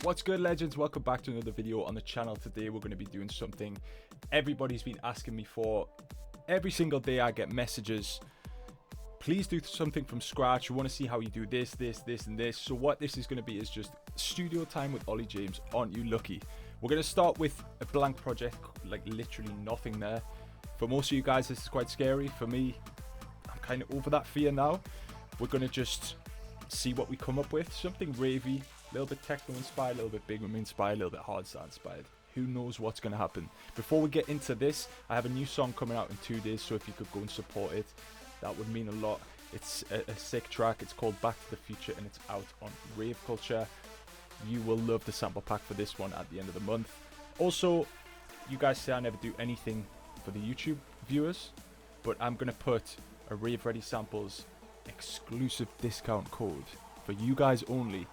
What's good, legends? Welcome back to another video on the channel. Today we're going to be doing something everybody's been asking me for. Every single day I get messages, please do something from scratch. We want to see how you do this, and this. So what this is going to be is just studio time with Ollie James. Aren't you lucky? We're going to start with a blank project, like literally nothing there. For most of you guys this is quite scary. For me, I'm kind of over that fear now. We're going to just see what we come up with. Something ravey, a little bit techno inspired, a little bit big room inspired, a little bit hardstyle inspired. Who knows what's going to happen. Before we get into this, I have a new song coming out in 2 days, so if you could go and support it, that would mean a lot. It's a sick track. It's called Back to the Future and it's out on Rave Culture. You will love the sample pack for this one at the end of the month. Also, you guys say I never do anything for the YouTube viewers, but I'm going to put a Rave Ready Samples exclusive discount code for you guys only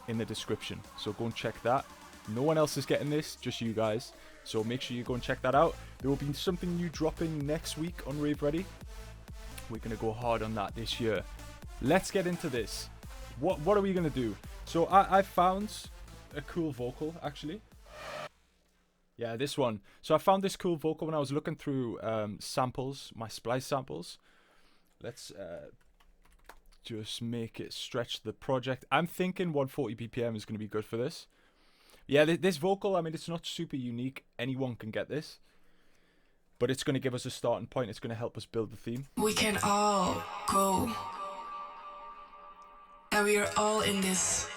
in the description, so go and check that. No one else is getting this, just you guys, so make sure you go and check that out. There will be something new dropping next week on Rave Ready. We're gonna go hard on that this year. Let's get into this. What are we gonna do? So I found a cool vocal, actually. Yeah, this one. So I found this cool vocal when I was looking through samples, my splice samples. Let's just make it stretch the project. I'm thinking 140 BPM is going to be good for this. Yeah, this vocal, I mean, it's not super unique. Anyone can get this. But it's going to give us a starting point. It's going to help us build the theme. We can all go. And we are all in this.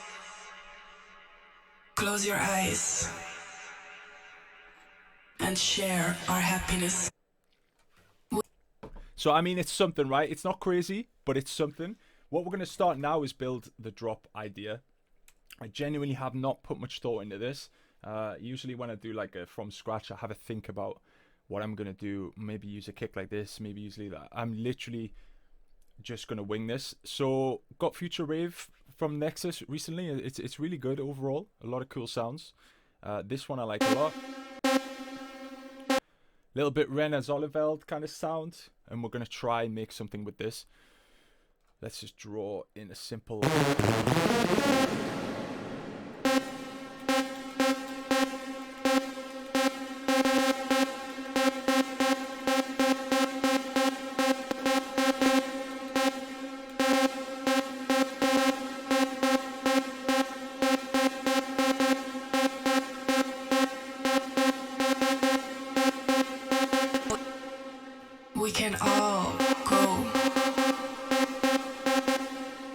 Close your eyes. And share our happiness. So, I mean, it's something, right? It's not crazy, but it's something. What we're going to start now is build the drop idea. I genuinely have not put much thought into this. Usually when I do like a from scratch, I have a think about what I'm going to do. Maybe use a kick like this, maybe use that. I'm literally just going to wing this. So got Future Rave from Nexus recently. It's really good overall. A lot of cool sounds. This one I like a lot. Little bit Ren as Oliveld kind of sound. And we're going to try and make something with this. Let's just draw in a simple... We can all go.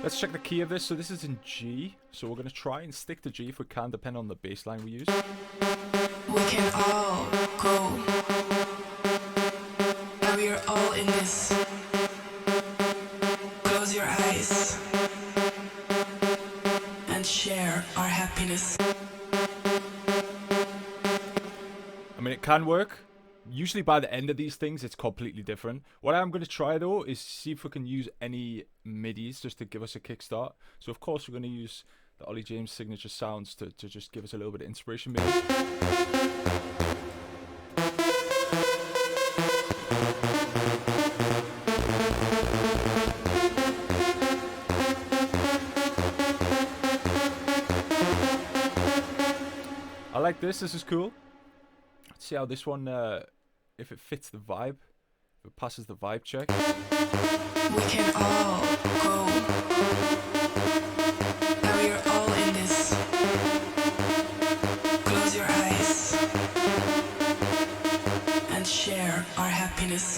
Let's check the key of this. So this is in G. So we're going to try and stick to G if we can, depending on the bass line we use. We can all go. And we are all in this. Close your eyes. And share our happiness. I mean, it can work. Usually by the end of these things, it's completely different. What I'm going to try, though, is see if we can use any MIDIs just to give us a kickstart. So, of course, we're going to use the Ollie James signature sounds to just give us a little bit of inspiration, maybe. I like this. This is cool. Let's see how this one... if it fits the vibe, if it passes the vibe check. We can all go. And we are all in this. Close your eyes. And share our happiness.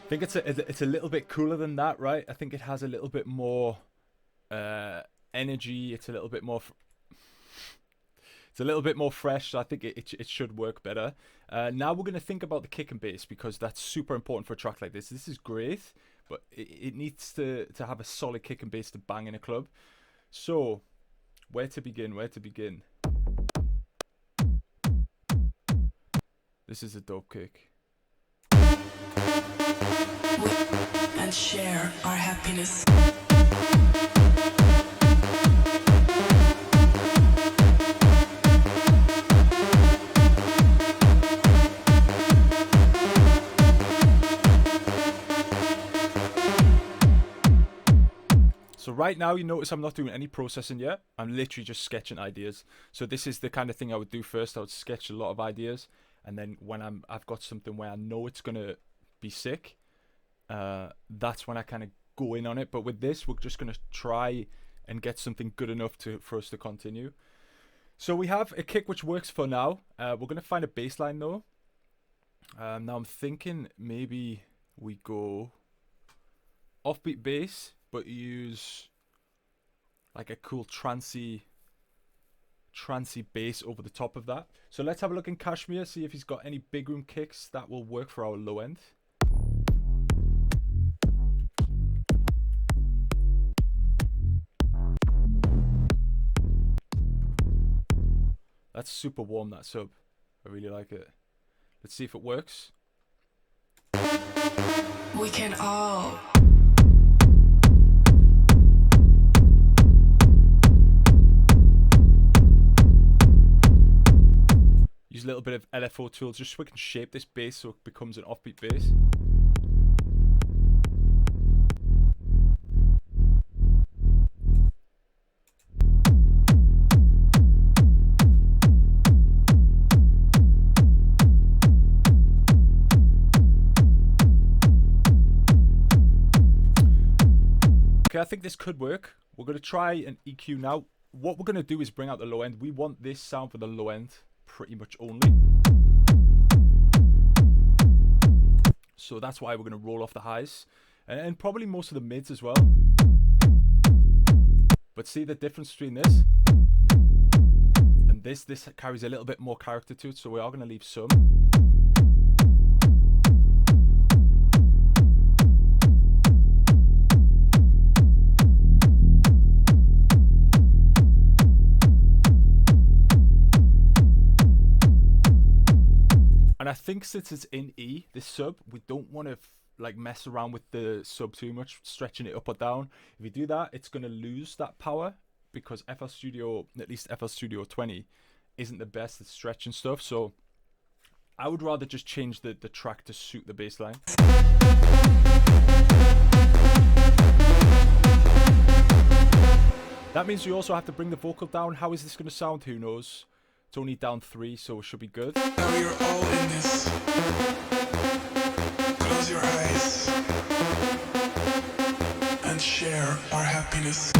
I think it's a little bit cooler than that, right? I think it has a little bit more energy. It's a little bit more fresh, so I think it should work better. Now we're going to think about the kick and bass, because that's super important for a track like this. This is great, but it needs to have a solid kick and bass to bang in a club. So where to begin? This is a dope kick. And share our happiness. right now, you notice I'm not doing any processing yet. I'm literally just sketching ideas. So this is the kind of thing I would do first. I would sketch a lot of ideas, and then when I've got something where I know it's gonna be sick, that's when I kind of go in on it. But with this, we're just gonna try and get something good enough for us to continue. So we have a kick which works for now. We're gonna find a bass line though. Now I'm thinking maybe we go offbeat bass, but use like a cool trancey bass over the top of that. So let's have a look in Kashmir, see if he's got any big room kicks that will work for our low end. That's super warm, that sub. I really like it. Let's see if it works. We can all. Use a little bit of LFO tools just so we can shape this bass so it becomes an offbeat bass. Okay, I think this could work. We're going to try an EQ now. What we're going to do is bring out the low end. We want this sound for the low end pretty much only. So that's why we're going to roll off the highs. And probably most of the mids as well. But see the difference between this and this? This carries a little bit more character to it, so we are going to leave some. And I think since it's in E, this sub, we don't want to like mess around with the sub too much, stretching it up or down. If you do that, it's going to lose that power because FL Studio, at least FL Studio 20, isn't the best at stretching stuff. So I would rather just change the track to suit the bass line. That means you also have to bring the vocal down. How is this going to sound? Who knows? It's only down 3, so it should be good. Now we are all in this. Close your eyes and share our happiness.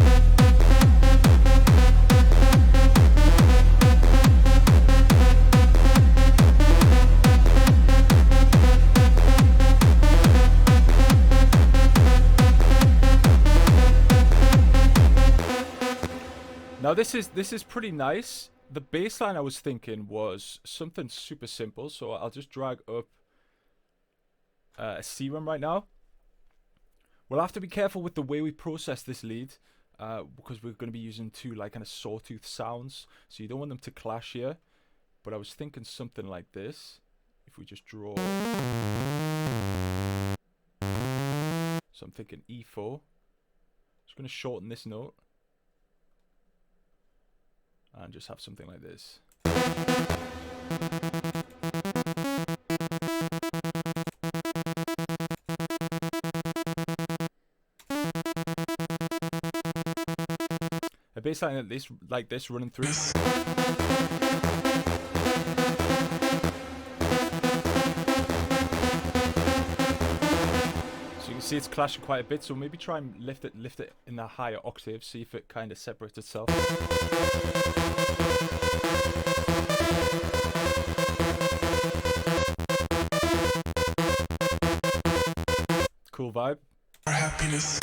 Now this is pretty nice. The bass line I was thinking was something super simple, so I'll just drag up a serum right now. We'll have to be careful with the way we process this lead because we're going to be using two like kind of sawtooth sounds, so you don't want them to clash here. But I was thinking something like this. If we just draw, so I'm thinking E4. Just going to shorten this note. And just have something like this. A bass line like this running through. So you can see it's clashing quite a bit, so maybe try and lift it in a higher octave, see if it kind of separates itself. Cool vibe. Our happiness.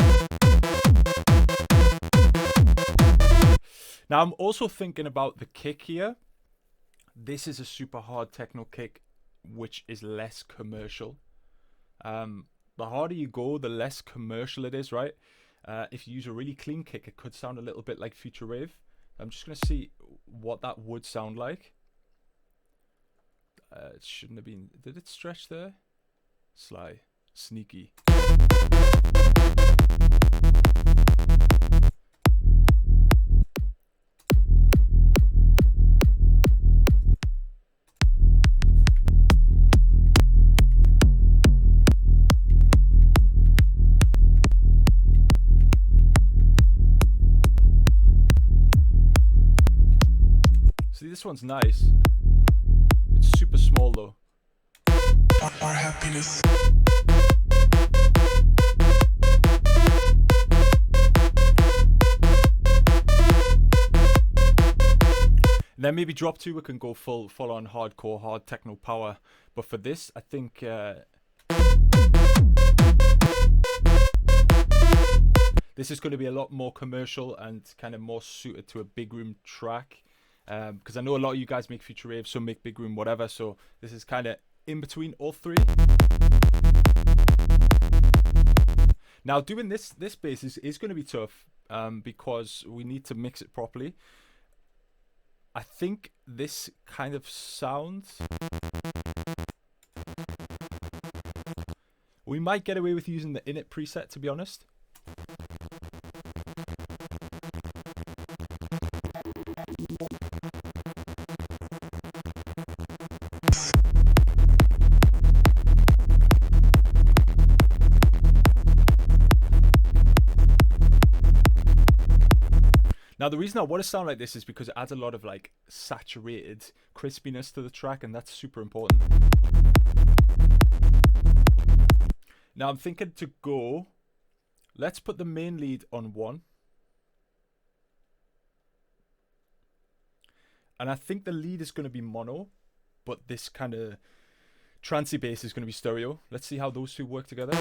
Now I'm also thinking about the kick here. This is a super hard techno kick, which is less commercial. The harder you go, the less commercial it is, right? If you use a really clean kick, it could sound a little bit like future rave. I'm just going to see what that would sound like. It shouldn't have been... Did it stretch there? Sly. Sneaky. this one's nice. It's super small though. Our happiness. Then maybe drop 2, we can go full on hardcore, hard techno power. But for this, I think this is going to be a lot more commercial and kind of more suited to a big room track. Because I know a lot of you guys make future rave, some make big room, whatever. So this is kind of in between all three. Now doing this bass is going to be tough because we need to mix it properly. I think this kind of sound, we might get away with using the init preset, to be honest. Now the reason I want to sound like this is because it adds a lot of like saturated crispiness to the track, and that's super important. Now I'm thinking to go, let's put the main lead on 1. And I think the lead is going to be mono, but this kind of trancey bass is going to be stereo. Let's see how those two work together.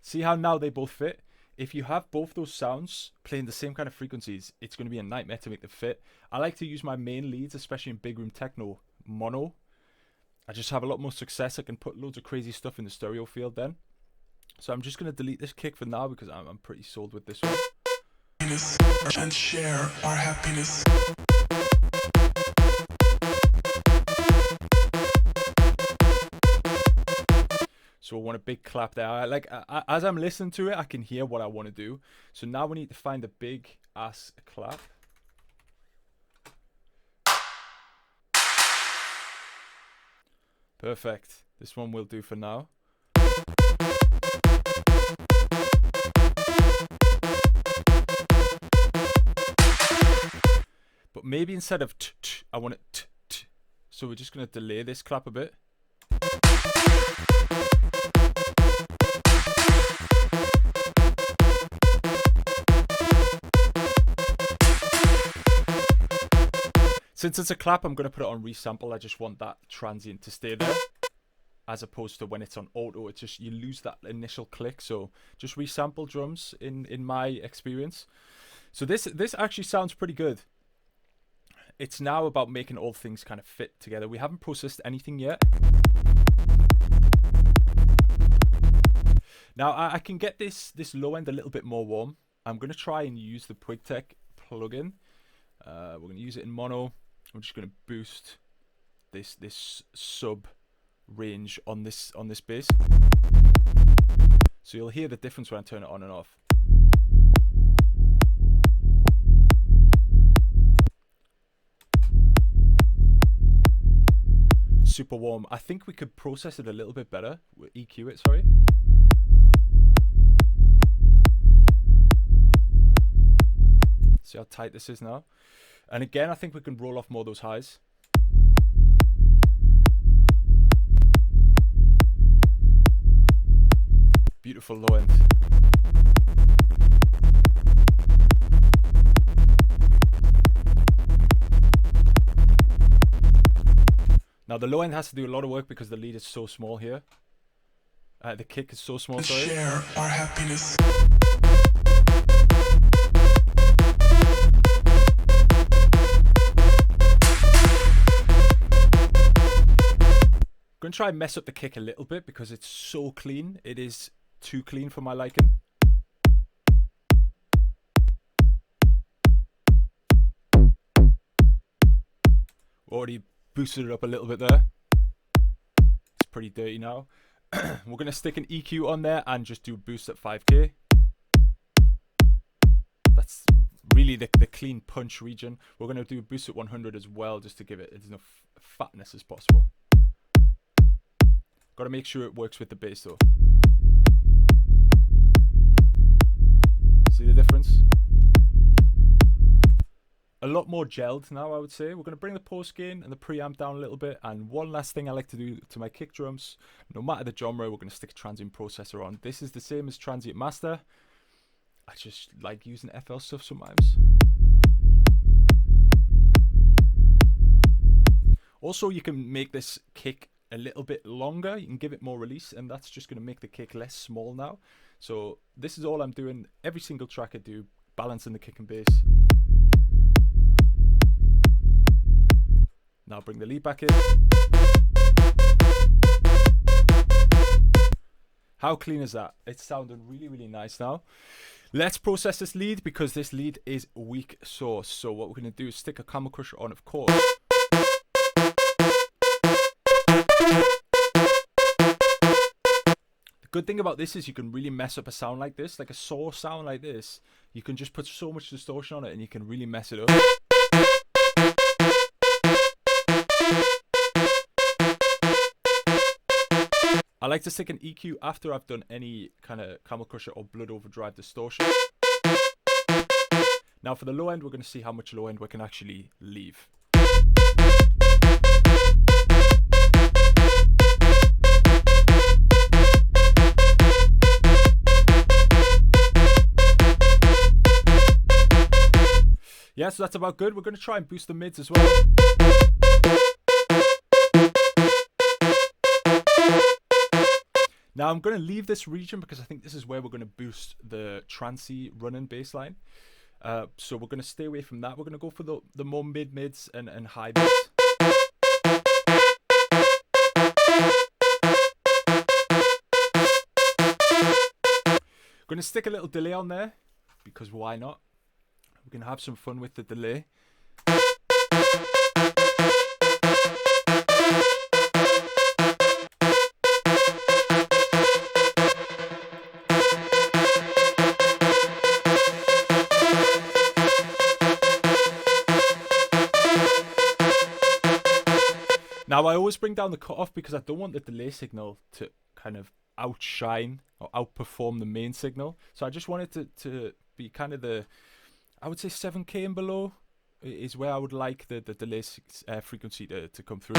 See how now they both fit. If you have both those sounds playing the same kind of frequencies, it's going to be a nightmare to make them fit. I like to use my main leads, especially in big room techno, mono. I just have a lot more success. I can put loads of crazy stuff in the stereo field then. So I'm just going to delete this kick for now because I'm pretty sold with this one. And share our happiness. So I want a big clap there. As I'm listening to it, I can hear what I want to do. So now we need to find a big ass clap. Perfect. This one will do for now. But maybe instead of t, I want it t, t. So we're just going to delay this clap a bit. Since it's a clap, I'm going to put it on resample. I just want that transient to stay there. As opposed to when it's on auto, it's just you lose that initial click. So just resample drums in my experience. So this actually sounds pretty good. It's now about making all things kind of fit together. We haven't processed anything yet. Now I can get this low end a little bit more warm. I'm going to try and use the PwigTech plugin. We're going to use it in mono. I'm just going to boost this sub range on this bass. So you'll hear the difference when I turn it on and off. Super warm. I think we could process it a little bit better. EQ it, sorry. See how tight this is now. And again, I think we can roll off more of those highs. Beautiful low end. Now the low end has to do a lot of work because the lead is so small here. The kick is so small, sorry. Share our happiness. I'm going to try and mess up the kick a little bit because it's so clean. It is too clean for my liking. Already boosted it up a little bit there. It's pretty dirty now. We're going to stick an EQ on there and just do boost at 5k. That's really the clean punch region. We're going to do a boost at 100 as well, just to give it as enough fatness as possible. Got to make sure it works with the bass though. See the difference? a lot more gelled now, I would say. We're going to bring the post gain and the preamp down a little bit. And one last thing I like to do to my kick drums, no matter the genre, we're going to stick a transient processor on. This is the same as Transient Master. I just like using FL stuff sometimes. Also, you can make this kick a little bit longer. You can give it more release, and that's just going to make the kick less small now. So this is all I'm doing. Every single track I do, balancing the kick and bass. Now bring the lead back in. How clean is that? It's sounding really, really nice now. Let's process this lead because this lead is weak source. So what we're going to do is stick a Camel Crusher on, of course. The good thing about this is you can really mess up a sound like this, like a saw sound like this. You can just put so much distortion on it and you can really mess it up. I like to stick an EQ after I've done any kind of Camel Crusher or Blood Overdrive distortion. Now for the low end, we're going to see how much low end we can actually leave. Yeah, so that's about good. We're going to try and boost the mids as well. Now I'm going to leave this region because I think this is where we're going to boost the trancey running bass line. So we're going to stay away from that. We're going to go for the more mids and high mids. Going to stick a little delay on there because why not? We can have some fun with the delay. Now I always bring down the cutoff because I don't want the delay signal to kind of outshine or outperform the main signal. So I just want it to be kind of I would say 7K and below is where I would like the delay frequency to come through.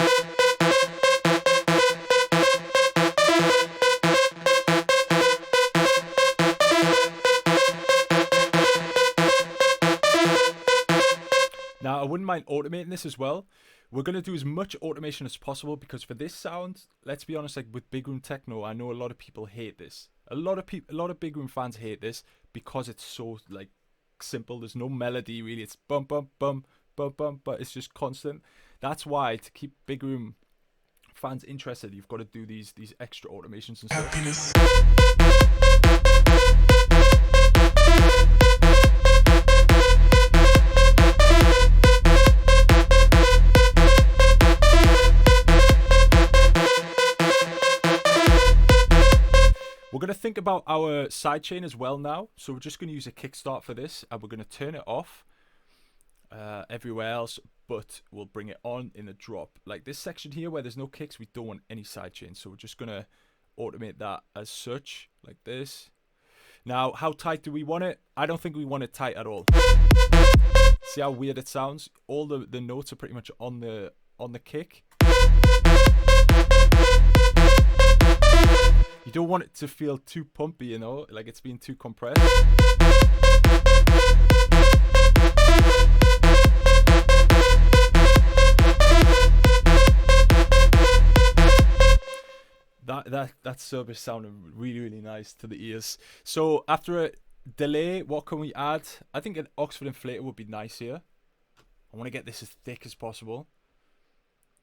Now I wouldn't mind automating this as well. We're going to do as much automation as possible because for this sound, let's be honest, like with big room techno, I know a lot of people hate this. A lot of big room fans hate this because it's so like simple. There's no melody really. It's bum bum bum bum bum, but it's just constant. That's why to keep big room fans interested, you've got to do these extra automations and stuff. Happiness. We're going to think about our sidechain as well now. So we're just going to use a kickstart for this and we're going to turn it off everywhere else, but we'll bring it on in a drop. Like this section here where there's no kicks, we don't want any sidechain. So we're just going to automate that as such, like this. Now, how tight do we want it? I don't think we want it tight at all. See how weird it sounds? All the notes are pretty much on the kick. You don't want it to feel too pumpy, you know, like it's being too compressed. That sub is sounding really, really nice to the ears. So after a delay, what can we add? I think an Oxford inflator would be nice here. I want to get this as thick as possible.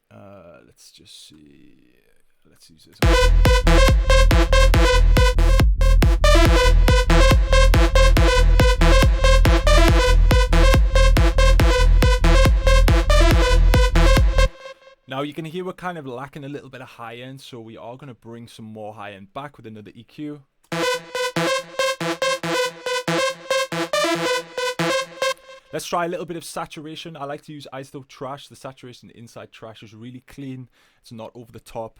Let's just see. Let's use this one. Now you can hear we're kind of lacking a little bit of high end, so we are going to bring some more high end back with another EQ. Let's try a little bit of saturation. I like to use isotope trash. The saturation inside trash is really clean. It's not over the top.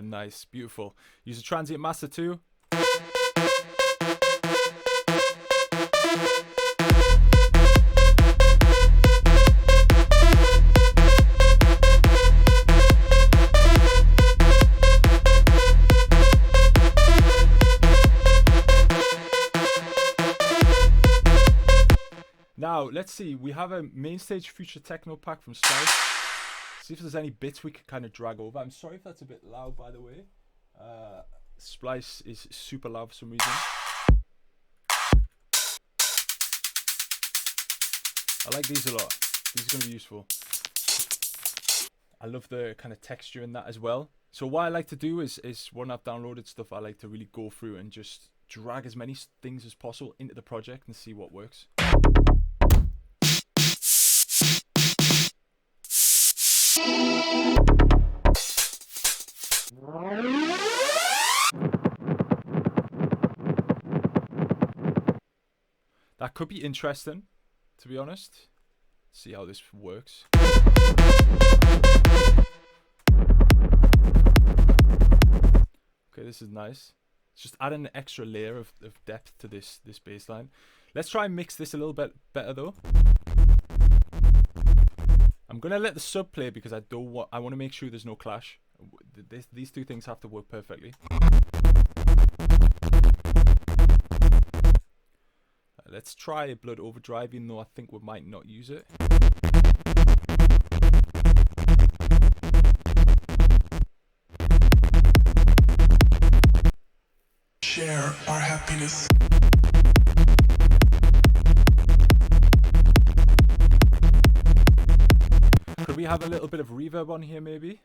Nice, beautiful. Use a transient master too. Now, let's see. We have a main stage future techno pack from Splice. See if there's any bits we can kind of drag over. I'm sorry if that's a bit loud, by the way. Splice is super loud for some reason. I like these a lot. These are going to be useful. I love the kind of texture in that as well. So what I like to do is when I've downloaded stuff, I like to really go through and just drag as many things as possible into the project and see what works. That could be interesting, to be honest. See how this works. Okay, this is nice. It's just adding an extra layer of depth to this bass line. Let's try and mix this a little bit better though. I'm gonna let the sub play because I want to make sure there's no clash. These two things have to work perfectly. Let's try Blood Overdrive, even though I think we might not use it. Share our happiness. Could we have a little bit of reverb on here, maybe?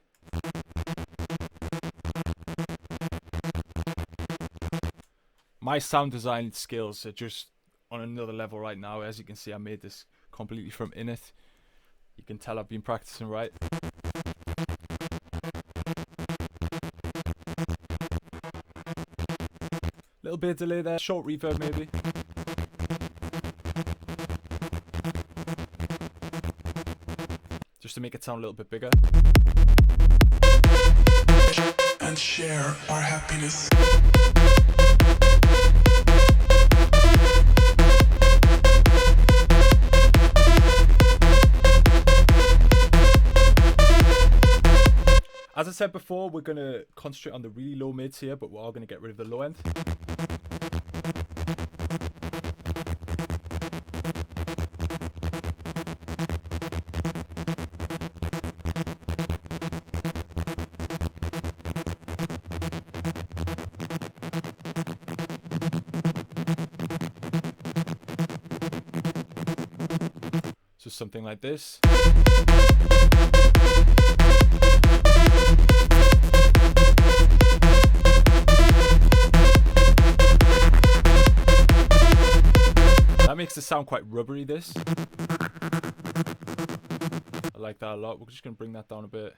My sound design skills are just on another level right now. As you can see, I made this completely from Init. You can tell I've been practicing, right? Little bit of delay there, short reverb maybe. Just to make it sound a little bit bigger. And share our happiness. As I said before, we're going to concentrate on the really low mids here, but we're all going to get rid of the low end. So something like this. That makes it sound quite rubbery, this. I like that a lot. We're just going to bring that down a bit.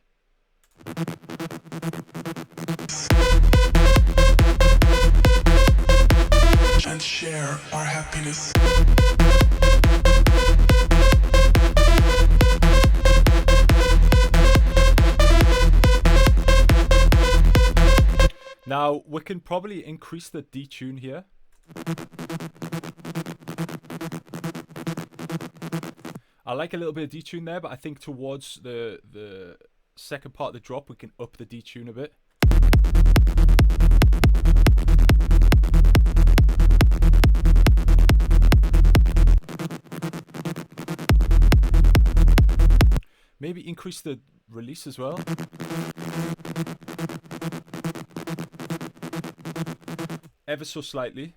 And share our happiness. Now, we can probably increase the detune here. I like a little bit of detune there, but I think towards the second part of the drop, we can up the detune a bit. Maybe increase the release as well. Ever so slightly.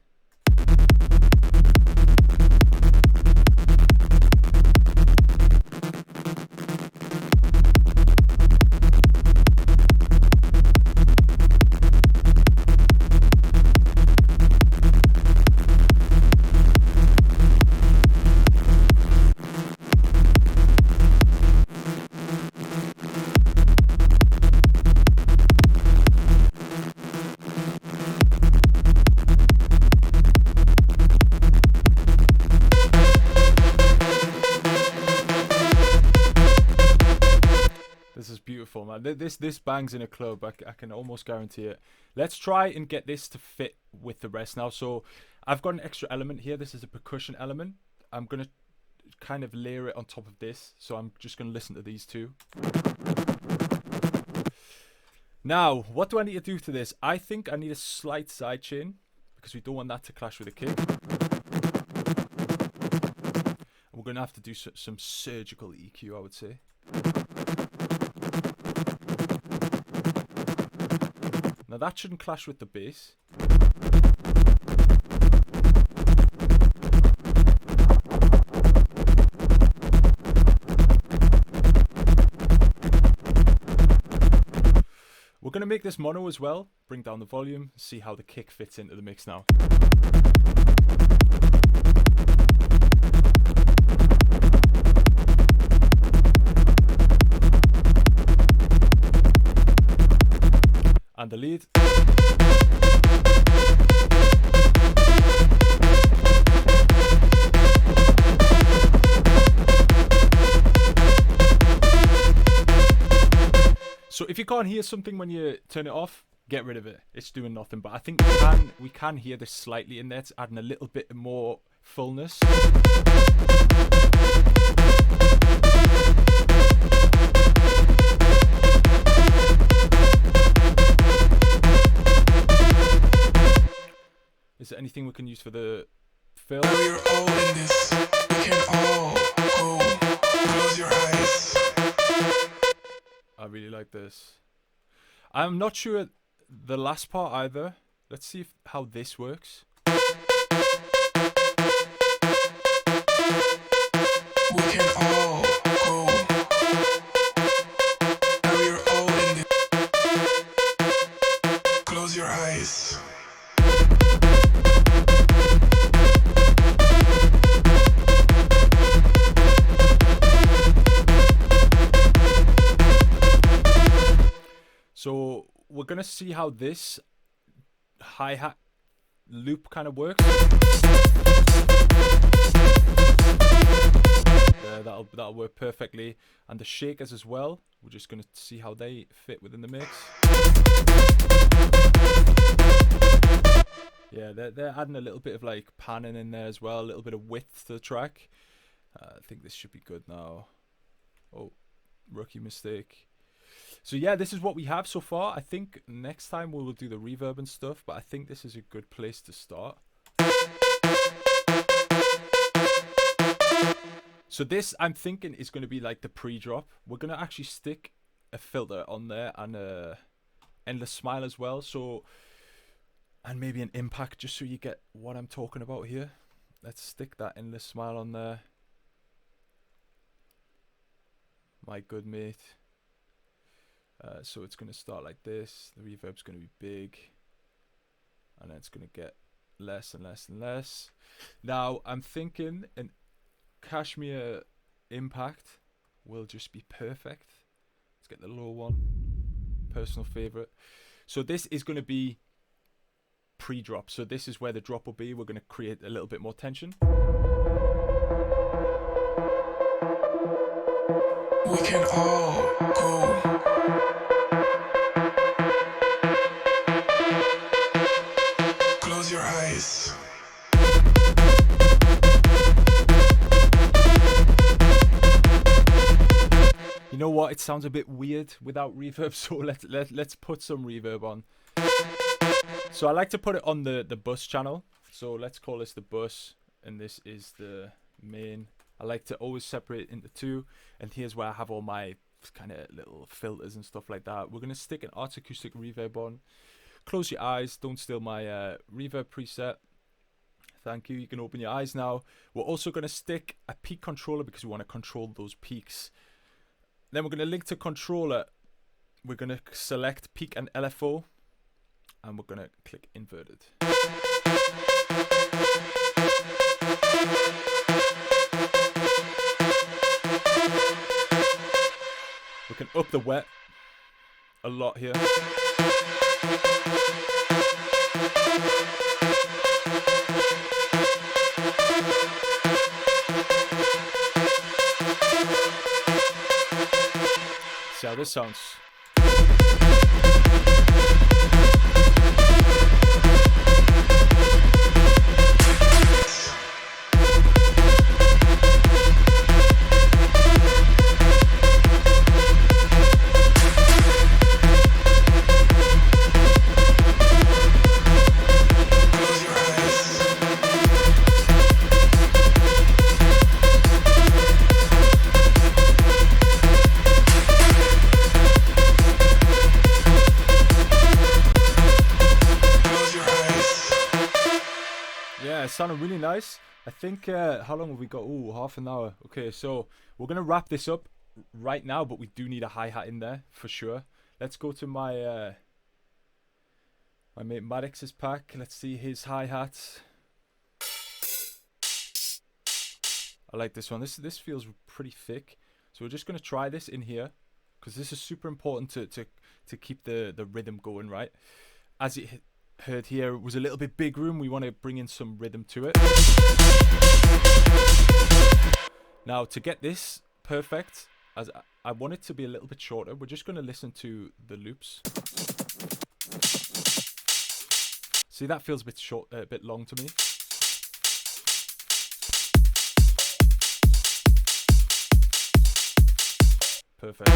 man. This bangs in a club. I can almost guarantee it. Let's try and get this to fit with the rest now. So I've got an extra element here. This is a percussion element. I'm going to kind of layer it on top of this. So I'm just going to listen to these two. Now, what do I need to do to this? I think I need a slight sidechain because we don't want that to clash with the kick. And we're going to have to do some surgical EQ, I would say. Now that shouldn't clash with the bass. We're going to make this mono as well, bring down the volume, see how the kick fits into the mix now. And the lead. So if you can't hear something when you turn it off, get rid of it. It's doing nothing. But I think we can hear this slightly in there. It's adding a little bit more fullness. Is there anything we can use for the fill? We're all in this. We can all go. Close your eyes. I really like this. I'm not sure the last part either. Let's see how this works. We can all go. We're all in this. Close your eyes. So we're going to see how this hi-hat loop kind of works. That'll work perfectly. And the shakers as well. We're just going to see how they fit within the mix. Yeah, they're adding a little bit of like panning in there as well. A little bit of width to the track. I think this should be good now. Oh, rookie mistake. So yeah, this is what we have so far. I think next time we will do the reverb and stuff, but I think this is a good place to start. So this, I'm thinking, is going to be like the pre-drop. We're going to actually stick a filter on there and a endless smile as well. So, and maybe an impact just so you get what I'm talking about here. Let's stick that endless smile on there. My good mate. So it's going to start like this. The reverb's going to be big. And then it's going to get less and less and less. Now, I'm thinking an Cashmere impact will just be perfect. Let's get the low one. Personal favorite. So this is going to be pre-drop. So this is where the drop will be. We're going to create a little bit more tension. We can all go. Close your eyes. You know what? It sounds a bit weird without reverb, so let's put some reverb on. So I like to put it on the bus channel. So let's call this the bus, and this is the main. I like to always separate into two, and here's where I have all my kind of little filters and stuff like that. We're going to stick an Arts Acoustic reverb on. Close your eyes, don't steal my reverb preset. Thank you, you can open your eyes now. We're also going to stick a peak controller because we want to control those peaks. Then we're going to link to controller. We're going to select peak and LFO, and we're going to click inverted. We can up the wet a lot here. See how this sounds. sounding really nice. I think, how long have we got? Oh, half an hour. Okay, so we're going to wrap this up right now, but we do need a hi-hat in there for sure. Let's go to my my mate Maddox's pack. Let's see his hi-hats. I like this one. This feels pretty thick. So we're just going to try this in here, because this is super important to keep the rhythm going, right? As it heard here, it was a little bit big room. We want to bring in some rhythm to it. Now, to get this perfect, as I want it to be a little bit shorter, we're just going to listen to the loops. See, that feels a bit short, a bit long to me. Perfect.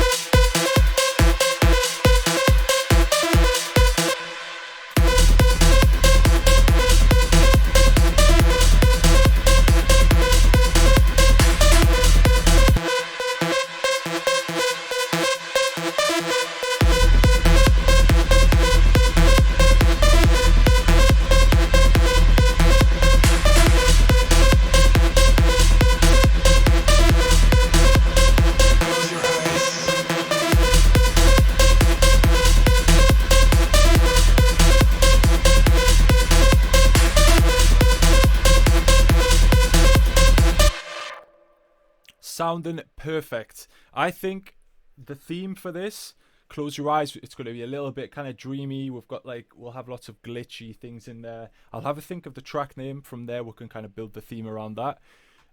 Sounding perfect. I think the theme for this, close your eyes, it's going to be a little bit kind of dreamy. We'll have lots of glitchy things in there. I'll have a think of the track name. From there we can kind of build the theme around that.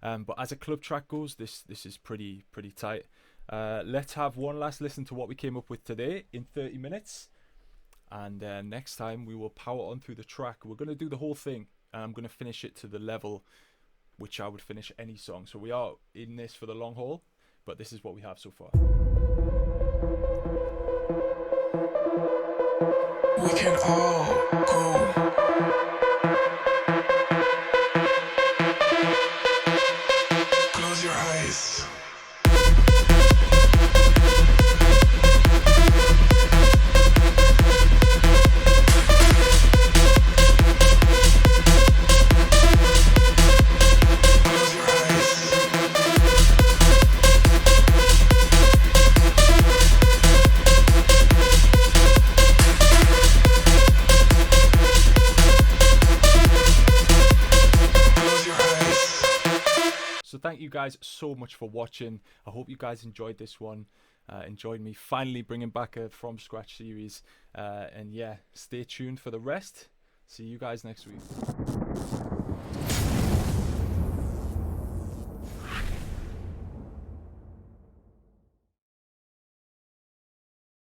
But as a club track goes, this is pretty tight. Let's have one last listen to what we came up with today in 30 minutes, and next time we will power on through the track. We're going to do the whole thing, and I'm going to finish it to the level which I would finish any song. So we are in this for the long haul, but this is what we have so far. We can all go. Close your eyes. Thank you guys so much for watching. I hope you guys enjoyed this one. Enjoyed me finally bringing back a from scratch series. And yeah, stay tuned for the rest. See you guys next week.